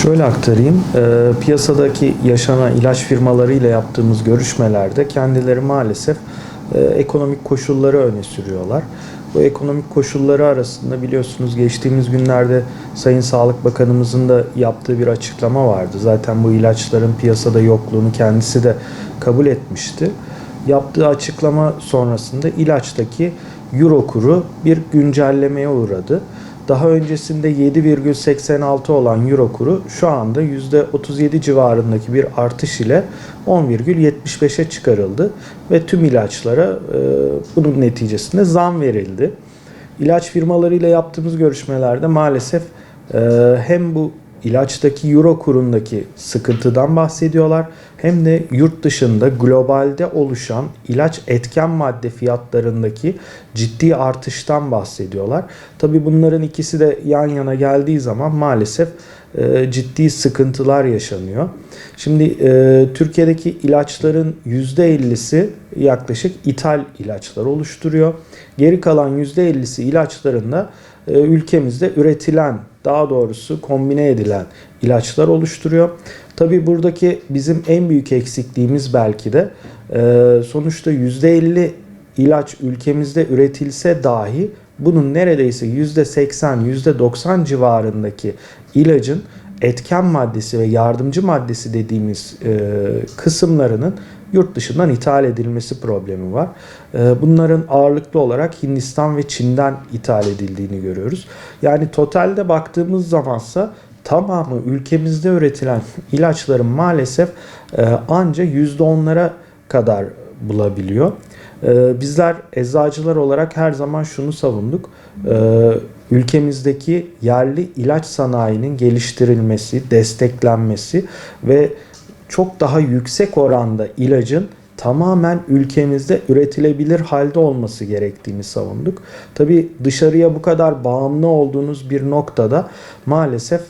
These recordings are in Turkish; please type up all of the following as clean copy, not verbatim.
Şöyle aktarayım. Piyasadaki yaşanan ilaç firmalarıyla yaptığımız görüşmelerde kendileri maalesef ekonomik koşulları öne sürüyorlar. Bu ekonomik koşulları arasında biliyorsunuz geçtiğimiz günlerde Sayın Sağlık Bakanımızın da yaptığı bir açıklama vardı. Zaten bu ilaçların piyasada yokluğunu kendisi de kabul etmişti. Yaptığı açıklama sonrasında ilaçtaki euro kuru bir güncellemeye uğradı. Daha öncesinde 7,86 olan euro kuru şu anda %37 civarındaki bir artış ile 10,75'e çıkarıldı ve tüm ilaçlara bunun neticesinde zam verildi. İlaç firmalarıyla yaptığımız görüşmelerde maalesef hem bu ilaçtaki euro kurundaki sıkıntıdan bahsediyorlar hem de yurt dışında globalde oluşan ilaç etken madde fiyatlarındaki ciddi artıştan bahsediyorlar. Tabii bunların ikisi de yan yana geldiği zaman maalesef ciddi sıkıntılar yaşanıyor. Şimdi Türkiye'deki ilaçların %50'si yaklaşık ithal ilaçlar oluşturuyor. Geri kalan %50'si ilaçların da ülkemizde üretilen, daha doğrusu kombine edilen ilaçlar oluşturuyor. Tabii buradaki bizim en büyük eksikliğimiz belki de sonuçta %50 ilaç ülkemizde üretilse dahi bunun neredeyse %80, %90 civarındaki ilacın etken maddesi ve yardımcı maddesi dediğimiz kısımlarının yurt dışından ithal edilmesi problemi var. Bunların ağırlıklı olarak Hindistan ve Çin'den ithal edildiğini görüyoruz. Yani totalde baktığımız zamansa tamamı ülkemizde üretilen ilaçların maalesef anca %10'lara kadar bulabiliyor. Bizler eczacılar olarak her zaman şunu savunduk. Ülkemizdeki yerli ilaç sanayinin geliştirilmesi, desteklenmesi ve çok daha yüksek oranda ilacın tamamen ülkemizde üretilebilir halde olması gerektiğini savunduk. Tabii dışarıya bu kadar bağımlı olduğunuz bir noktada maalesef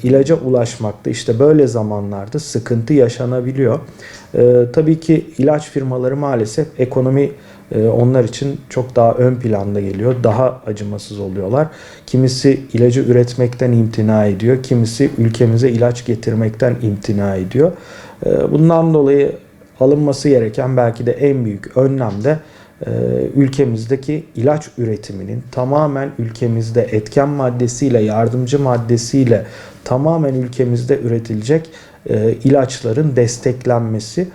ilaca ulaşmakta işte böyle zamanlarda sıkıntı yaşanabiliyor. Tabii ki ilaç firmaları maalesef ekonomi onlar için çok daha ön planda geliyor. Daha acımasız oluyorlar. Kimisi ilacı üretmekten imtina ediyor. Kimisi ülkemize ilaç getirmekten imtina ediyor. Bundan dolayı alınması gereken belki de en büyük önlem de ülkemizdeki ilaç üretiminin tamamen ülkemizde etken maddesiyle, yardımcı maddesiyle tamamen ülkemizde üretilecek ilaçların desteklenmesi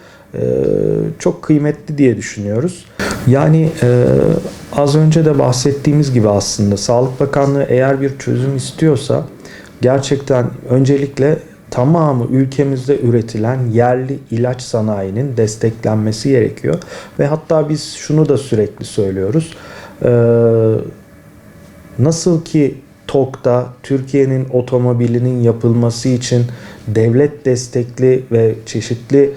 çok kıymetli diye düşünüyoruz. Yani az önce de bahsettiğimiz gibi aslında Sağlık Bakanlığı eğer bir çözüm istiyorsa gerçekten öncelikle tamamı ülkemizde üretilen yerli ilaç sanayinin desteklenmesi gerekiyor. Ve hatta biz şunu da sürekli söylüyoruz. Nasıl ki TOK'ta Türkiye'nin otomobilinin yapılması için devlet destekli ve çeşitli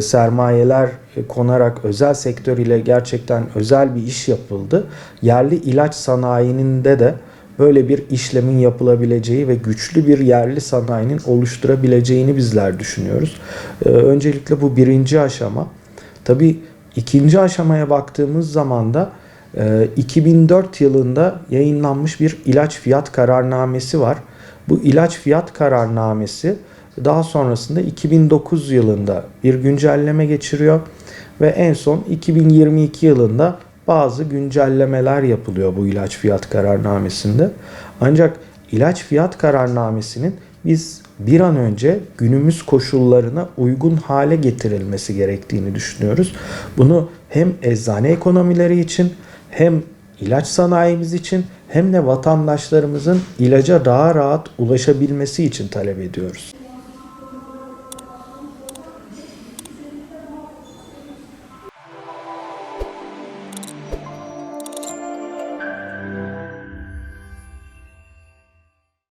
sermayeler konarak özel sektör ile gerçekten özel bir iş yapıldı. Yerli ilaç sanayinde de böyle bir işlemin yapılabileceği ve güçlü bir yerli sanayinin oluşturabileceğini bizler düşünüyoruz. Öncelikle bu birinci aşama. Tabii ikinci aşamaya baktığımız zaman da 2004 yılında yayınlanmış bir ilaç fiyat kararnamesi var. Bu ilaç fiyat kararnamesi daha sonrasında 2009 yılında bir güncelleme geçiriyor ve en son 2022 yılında bazı güncellemeler yapılıyor bu ilaç fiyat kararnamesinde. Ancak ilaç fiyat kararnamesinin biz bir an önce günümüz koşullarına uygun hale getirilmesi gerektiğini düşünüyoruz. Bunu hem eczane ekonomileri için hem ilaç sanayimiz için hem de vatandaşlarımızın ilaca daha rahat ulaşabilmesi için talep ediyoruz.